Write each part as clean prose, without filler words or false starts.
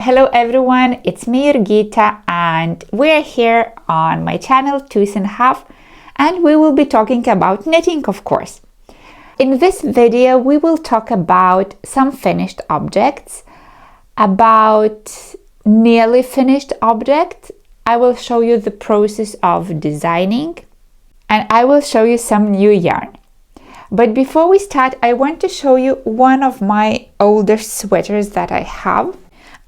Hello everyone, it's me Urgita and we're here on my channel Twos and Half, and we will be talking about knitting, of course. In this video we will talk about some finished objects, about nearly finished objects. I will show you the process of designing and I will show you some new yarn. But before we start, I want to show you one of my older sweaters that I have.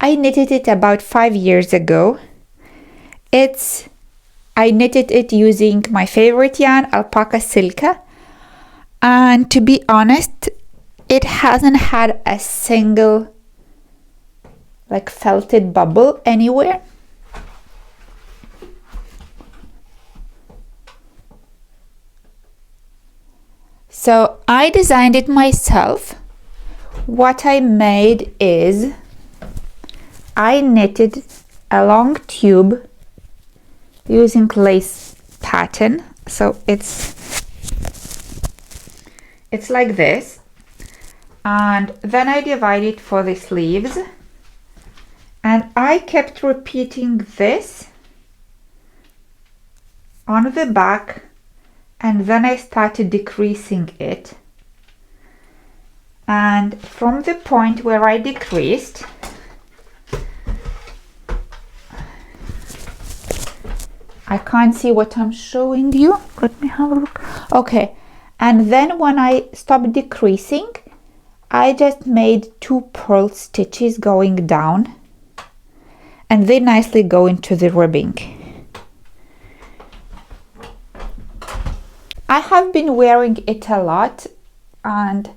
I knitted it about 5 years ago. I knitted it using my favorite yarn, alpaca silka. And to be honest, it hasn't had a single felted bubble anywhere. So I designed it myself. What I made is I knitted a long tube using lace pattern. So it's like this, and then I divided for the sleeves, and I kept repeating this on the back, and then I started decreasing it, and from the point where I decreased, I can't see what I'm showing you. Let me have a look. Okay, and then when I stopped decreasing, I just made 2 purl stitches going down, and they nicely go into the ribbing. I have been wearing it a lot, and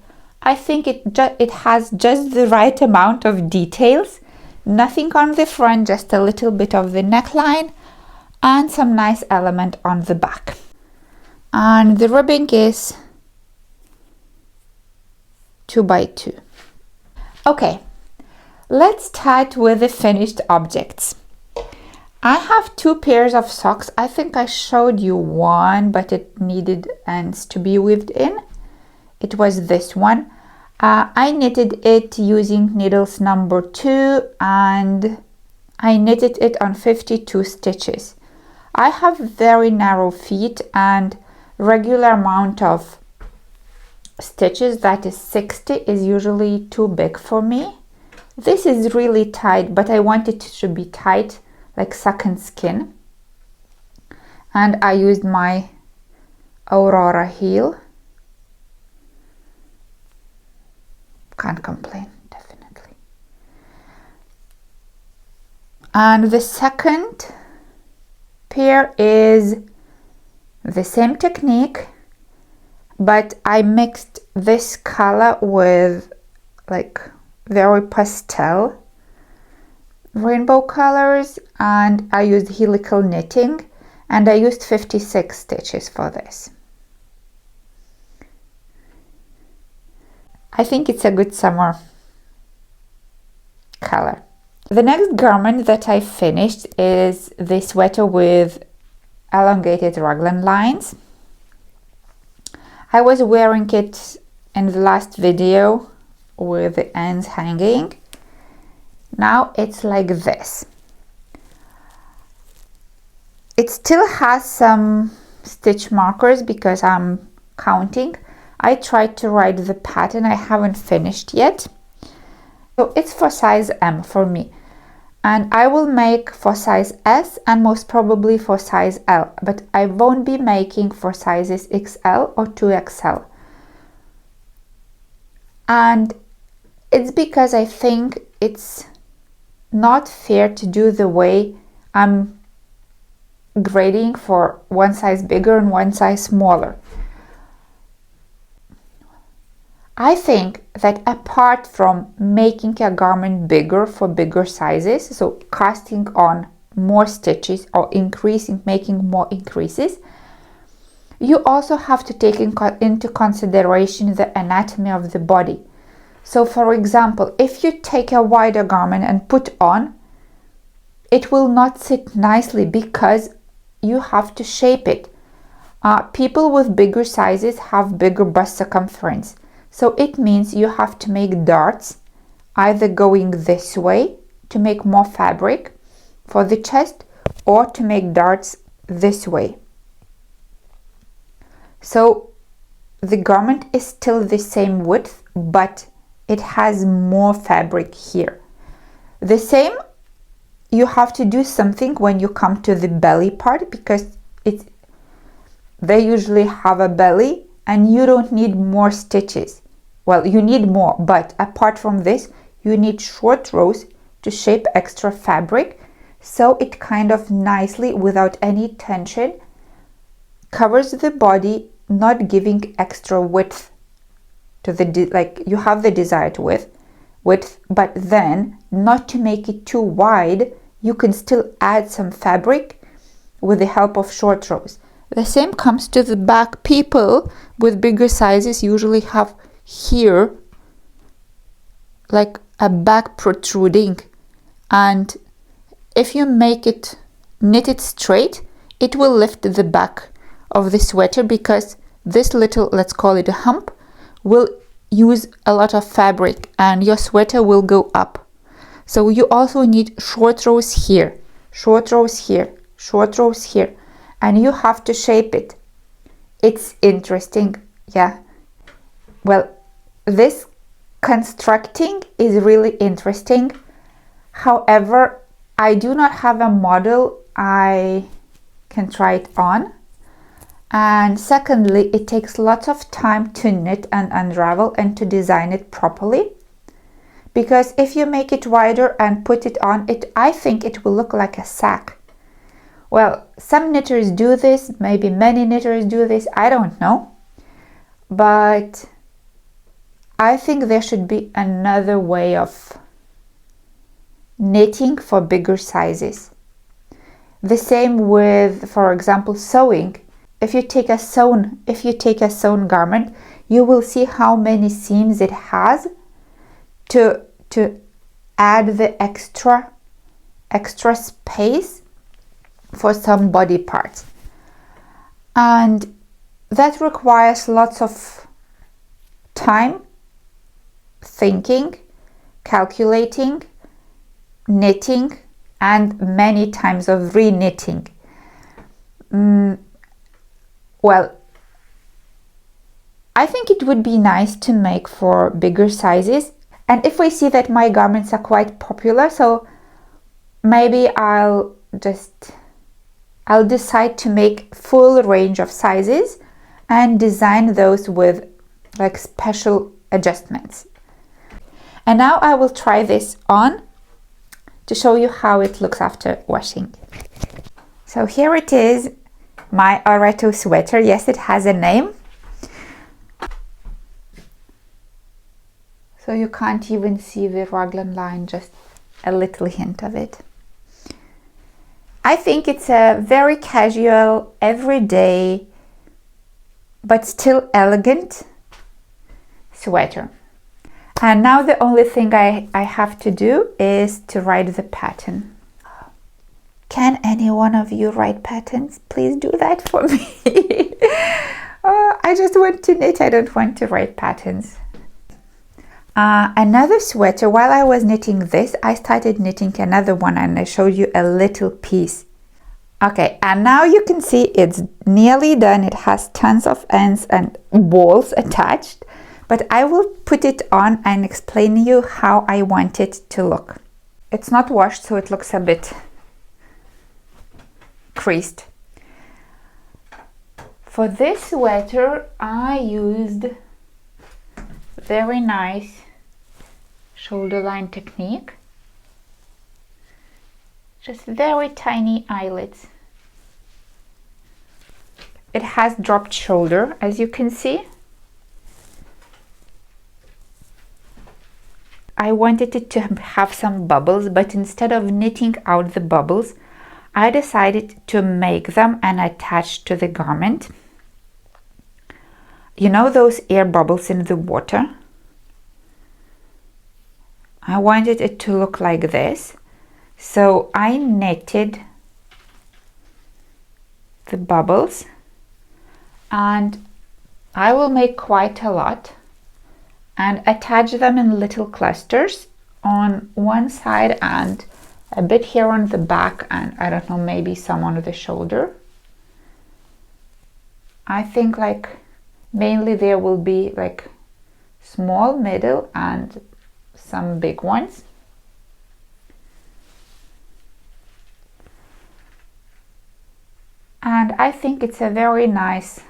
I think it has just the right amount of details. Nothing on the front, just a little bit of the neckline and some nice element on the back. And the ribbing is 2 by 2. Okay, let's start with the finished objects. I have 2 pairs of socks. I think I showed you one, but it needed ends to be weaved in. It was this one. I knitted it using needles number 2, and I knitted it on 52 stitches. I have very narrow feet and regular amount of stitches, that is 60, is usually too big for me. This is really tight, but I want it to be tight like second skin. And I used my AURORA heel. Can't complain, definitely. And the second pair is the same technique, but I mixed this color with very pastel rainbow colors, and I used helical knitting, and I used 56 stitches for this. I think it's a good summer color. The next garment that I finished is the sweater with elongated raglan lines. I was wearing it in the last video with the ends hanging. Now it's like this. It still has some stitch markers because I'm counting. I tried to write the pattern, I haven't finished yet. So it's for size M for me, and I will make for size S and most probably for size L, but I won't be making for sizes XL or 2XL. And it's because I think it's not fair to do the way I'm grading for one size bigger and one size smaller. I think that apart from making a garment bigger for bigger sizes, so casting on more stitches or making more increases, you also have to take into consideration the anatomy of the body. So for example, if you take a wider garment and put on, it will not sit nicely because you have to shape it. People with bigger sizes have bigger bust circumference. So it means you have to make darts either going this way to make more fabric for the chest or to make darts this way. So the garment is still the same width, but it has more fabric here. The same, you have to do something when you come to the belly part, because they usually have a belly and you don't need more stitches. Well, you need more, but apart from this, you need short rows to shape extra fabric, so it kind of nicely, without any tension, covers the body, not giving extra width to the like you have the desired width, but then not to make it too wide. You can still add some fabric with the help of short rows. The same comes to the back. People with bigger sizes usually have here like a back protruding, and if you make it knit it straight, it will lift the back of the sweater, because this little, let's call it a hump, will use a lot of fabric and your sweater will go up. So you also need short rows here, short rows here, short rows here, and you have to shape it. It's interesting, yeah. Well, this constructing is really interesting. However, I do not have a model I can try it on. And secondly, it takes lots of time to knit and unravel and to design it properly. Because if you make it wider and put it on, I think it will look like a sack. Well, some knitters do this, maybe many knitters do this, I don't know. But I think there should be another way of knitting for bigger sizes. The same with, for example, sewing. If you take a sewn garment, you will see how many seams it has to add the extra space for some body parts. And that requires lots of time, thinking, calculating, knitting, and many times of re-knitting. Well, I think it would be nice to make for bigger sizes, and if we see that my garments are quite popular, so maybe I'll decide to make full range of sizes and design those with like special adjustments. And now I will try this on to show you how it looks after washing. So here it is, my AURORA sweater. Yes, it has a name. So you can't even see the Raglan line, just a little hint of it. I think it's a very casual, everyday, but still elegant sweater. And now the only thing I have to do is to write the pattern. Can any one of you write patterns? Please do that for me. I just want to knit, I don't want to write patterns. Another sweater, while I was knitting this, I started knitting another one and I showed you a little piece. Okay, and now you can see it's nearly done. It has tons of ends and balls attached, but I will put it on and explain you how I want it to look. It's not washed, so it looks a bit creased. For this sweater, I used very nice shoulder line technique. Just very tiny eyelets. It has dropped shoulder, as you can see. I wanted it to have some bubbles, but instead of knitting out the bubbles, I decided to make them and attach to the garment. You know those air bubbles in the water? I wanted it to look like this. So I knitted the bubbles, and I will make quite a lot and attach them in little clusters on one side and a bit here on the back, and I don't know, maybe some on the shoulder. I think like mainly there will be like small, middle, and some big ones. And I think it's a very nice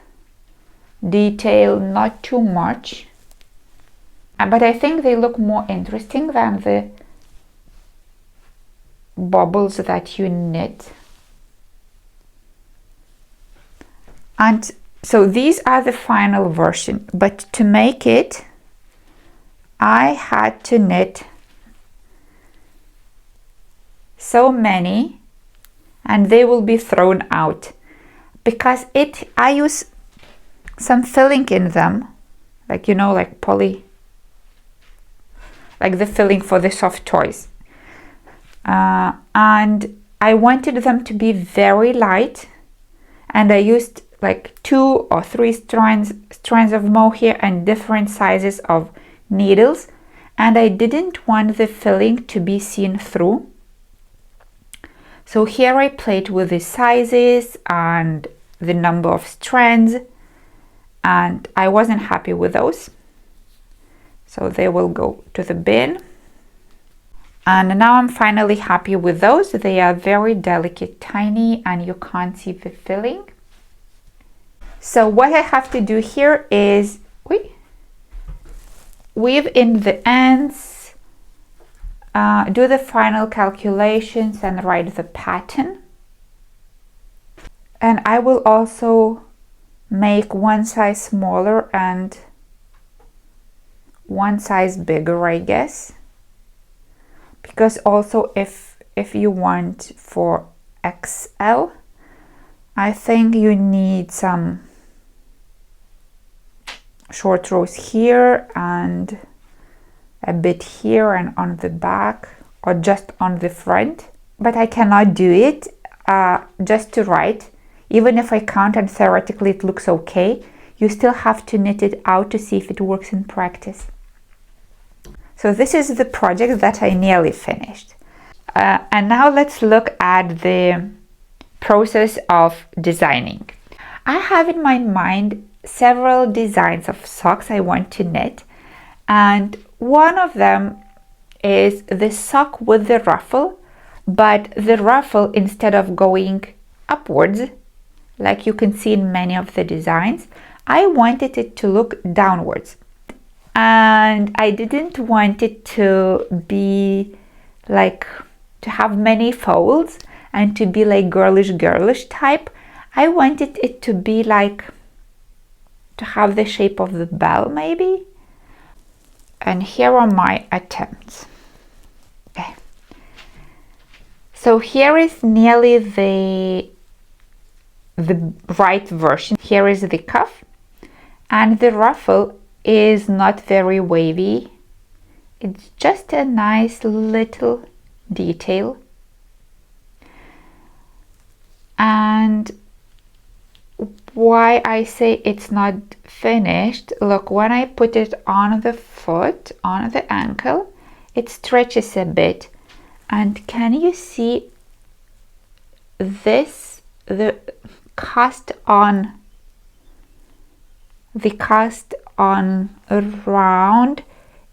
detail, not too much, but I think they look more interesting than the bubbles that you knit. And so these are the final version, but to make it I had to knit so many, and they will be thrown out because I use some filling in them, like, you know, like poly, like the filling for the soft toys, and I wanted them to be very light, and I used like 2 or 3 strands of mohair and different sizes of needles, and I didn't want the filling to be seen through. So here I played with the sizes and the number of strands, and I wasn't happy with those, so they will go to the bin. And now I'm finally happy with those. They are very delicate, tiny, and you can't see the filling. So what I have to do here is weave in the ends, do the final calculations, and write the pattern. And I will also make one size smaller and one size bigger, I guess, because also if you want for XL, I think you need some short rows here and a bit here and on the back, or just on the front. But I cannot do it just to write. Even if I count and theoretically it looks okay, you still have to knit it out to see if it works in practice. So this is the project that I nearly finished. And now let's look at the process of designing. I have in my mind several designs of socks I want to knit, and one of them is the sock with the ruffle, but the ruffle, instead of going upwards like you can see in many of the designs, I wanted it to look downwards, and I didn't want it to be like to have many folds and to be like girlish type. I wanted it to be like to have the shape of the bell maybe. And here are my attempts. Okay. So here is nearly the right version. Here is the cuff, and the ruffle is not very wavy. It's just a nice little detail. And why I say it's not finished, look, when I put it on the foot, on the ankle, it stretches a bit. And can you see this, the cast on around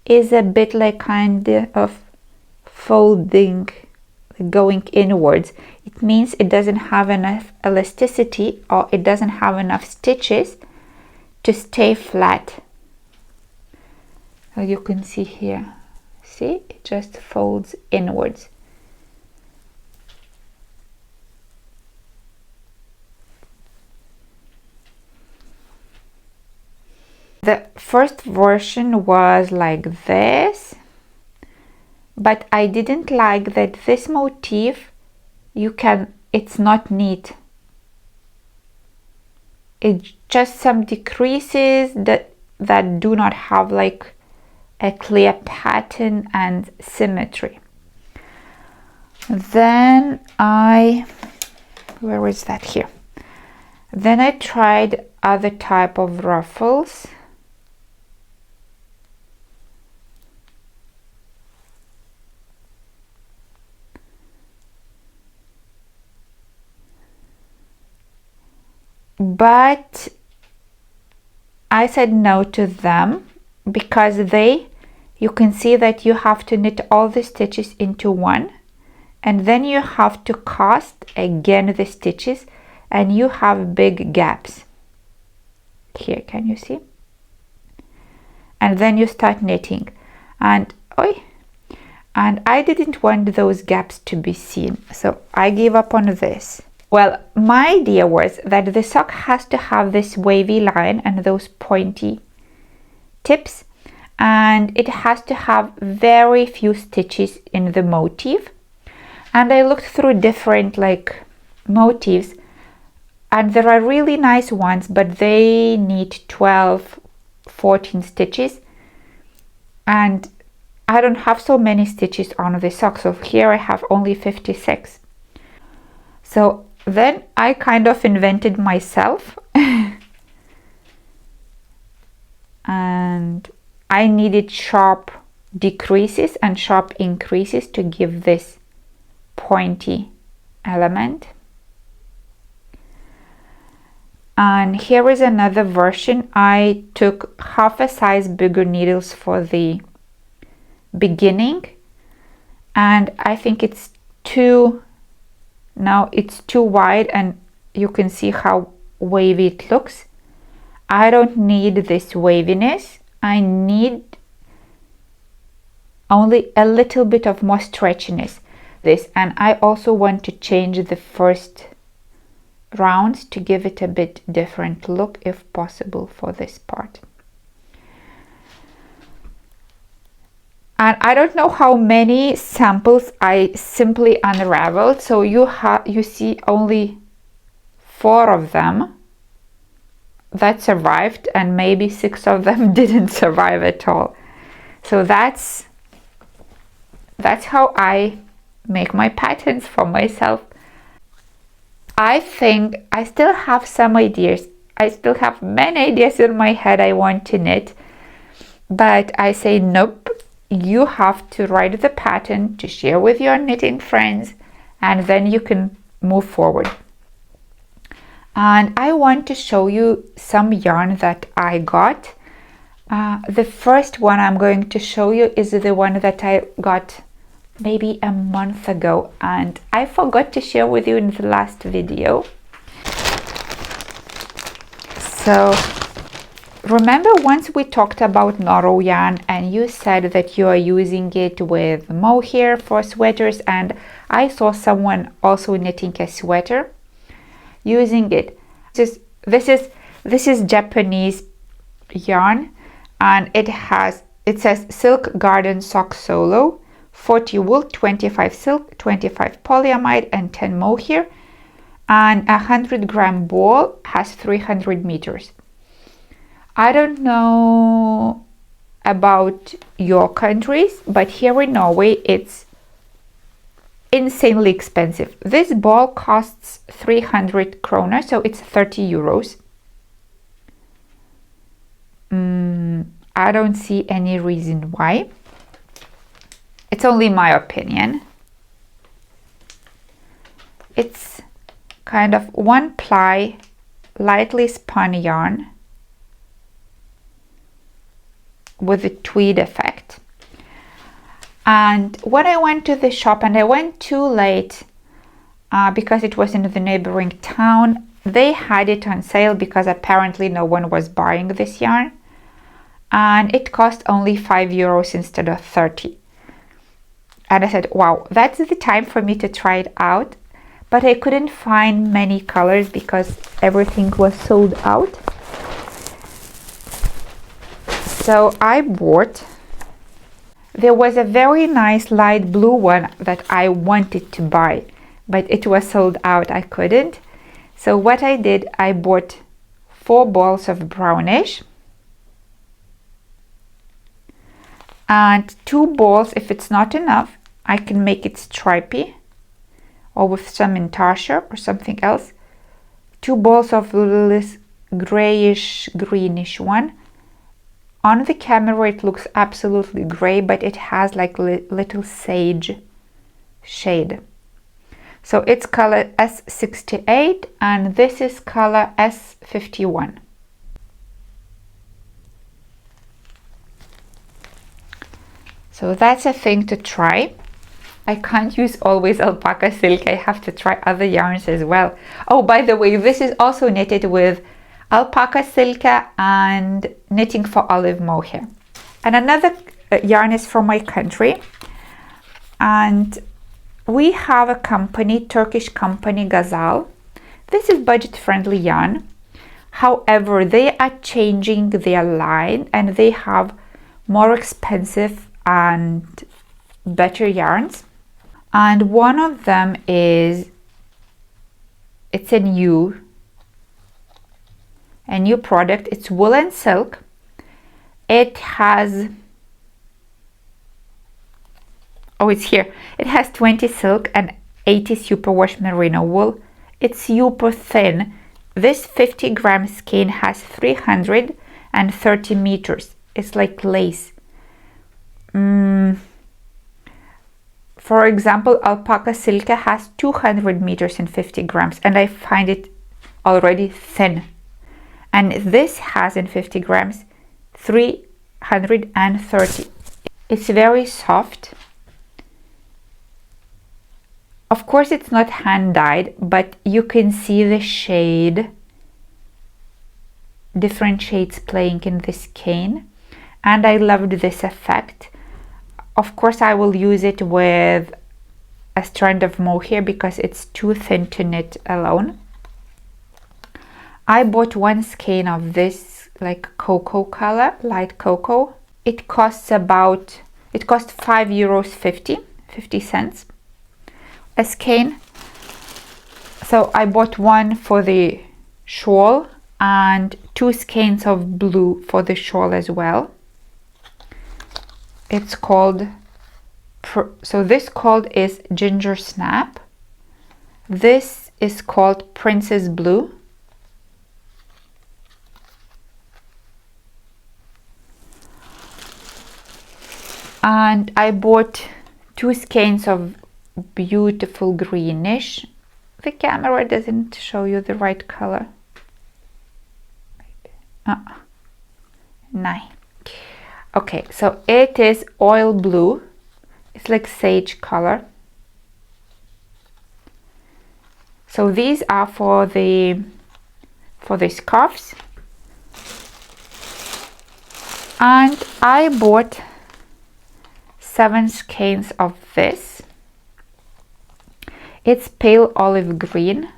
is a bit like kind of folding, going inwards. It means it doesn't have enough elasticity, or it doesn't have enough stitches to stay flat. As you can see here, see, it just folds inwards. The first version was like this, but I didn't like that this motif, it's not neat. It's just some decreases that do not have like a clear pattern and symmetry. Then where is that? Here. Then I tried other type of ruffles. but I said no to them because you can see that you have to knit all the stitches into one, and then you have to cast again the stitches, and you have big gaps here. Can you see? And then you start knitting, and I didn't want those gaps to be seen, so I gave up on this. Well, my idea was that the sock has to have this wavy line and those pointy tips, and it has to have very few stitches in the motif. And I looked through different motifs, and there are really nice ones, but they need 12-14 stitches, and I don't have so many stitches on the sock, so here I have only 56. So then I kind of invented myself and I needed sharp decreases and sharp increases to give this pointy element. And here is another version. I took half a size bigger needles for the beginning, and I think it's too wide, and you can see how wavy it looks. I don't need this waviness. I need only a little bit of more stretchiness. And I also want to change the first rounds to give it a bit different look if possible for this part. And I don't know how many samples I simply unraveled, so you see only 4 of them that survived, and maybe 6 of them didn't survive at all. So that's how I make my patterns for myself. I think I still have some ideas. I still have many ideas in my head I want to knit, but I say nope. You have to write the pattern to share with your knitting friends, and then you can move forward. And I want to show you some yarn that I got. The first one I'm going to show you is the one that I got maybe a month ago, and I forgot to share with you in the last video. So remember, once we talked about Noro yarn, and you said that you are using it with mohair for sweaters, and I saw someone also knitting a sweater using it. This is Japanese yarn, and it says Silk Garden Sock Solo, 40 wool, 25 silk, 25 polyamide, and 10 mohair, and a 100-gram ball has 300 meters. I don't know about your countries, but here in Norway it's insanely expensive. This ball costs 300 kroner, so it's 30 euros. I don't see any reason why. It's only my opinion. It's kind of 1-ply, lightly spun yarn with a tweed effect. And when I went to the shop, and I went too late because it was in the neighboring town, they had it on sale because apparently no one was buying this yarn, and it cost only 5 euros instead of 30. And I said, wow, that's the time for me to try it out. But I couldn't find many colors because everything was sold out. So I bought, there was a very nice light blue one that I wanted to buy, but it was sold out. I couldn't. So what I did, I bought 4 balls of brownish and 2 balls. If it's not enough, I can make it stripy or with some intarsia or something else. 2 balls of this grayish greenish one. On the camera it looks absolutely gray, but it has like little sage shade. So it's color S68 and this is color S51. So that's a thing to try. I can't use always alpaca silk. I have to try other yarns as well. Oh, by the way, this is also knitted with alpaca silk and knitting for olive mohair. And another yarn is from my country. And we have a company, Turkish company, Gazal. This is budget-friendly yarn. However, they are changing their line and they have more expensive and better yarns. And one of them is, it's a new product. It's wool and silk. It has, oh, it's here. It has 20 silk and 80 superwash merino wool. It's super thin. This 50 gram skein has 330 meters. It's like lace. For example, alpaca silk has 200 meters and 50 grams, and I find it already thin. And this has in 50 grams 330. It's very soft. Of course, it's not hand dyed, but you can see the shade, different shades playing in this skein, and I loved this effect. Of course, I will use it with a strand of mohair because it's too thin to knit alone. I bought one skein of this like cocoa color, light cocoa. It costs €5.50 a skein. So I bought one for the shawl and 2 skeins of blue for the shawl as well. It's called, so this called is Ginger Snap. This is called Princess Blue. And I bought 2 skeins of beautiful greenish. The camera doesn't show you the right color. Nice. Okay, so it is oil blue. It's like sage color. So these are for the scarves. And I bought 7 skeins of this. It's pale olive green.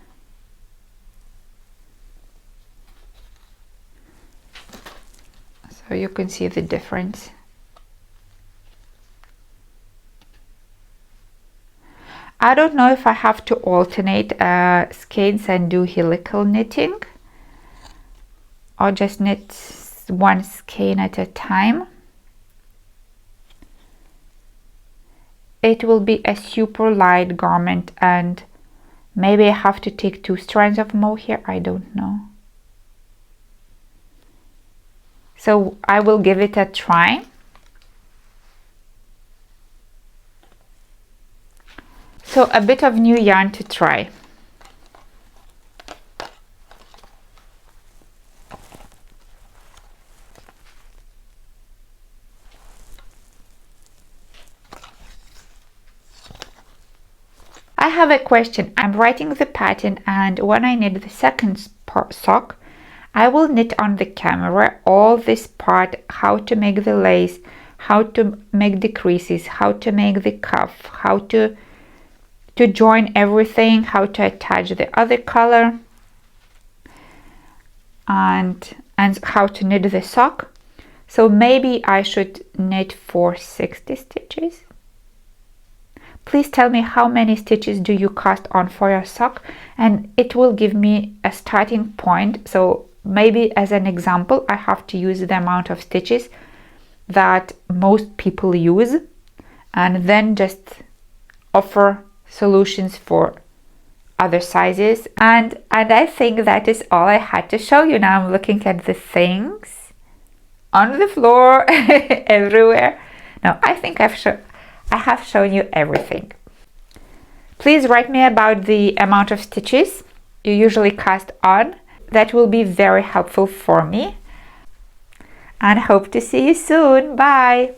So you can see the difference. I don't know if I have to alternate skeins and do helical knitting or just knit one skein at a time. It will be a super light garment and maybe I have to take 2 strands of mohair, I don't know. So I will give it a try. So a bit of new yarn to try. I have a question. I'm writing the pattern and when I knit the second sock, I will knit on the camera all this part, how to make the lace, how to make the creases, how to make the cuff, how to join everything, how to attach the other color, and how to knit the sock. So maybe I should knit for 60 stitches. Please tell me how many stitches do you cast on for your sock, and it will give me a starting point. So maybe as an example, I have to use the amount of stitches that most people use and then just offer solutions for other sizes. And I think that is all I had to show you. Now I'm looking at the things on the floor everywhere. Now I think I have shown you everything. Please write me about the amount of stitches you usually cast on. That will be very helpful for me. And hope to see you soon. Bye!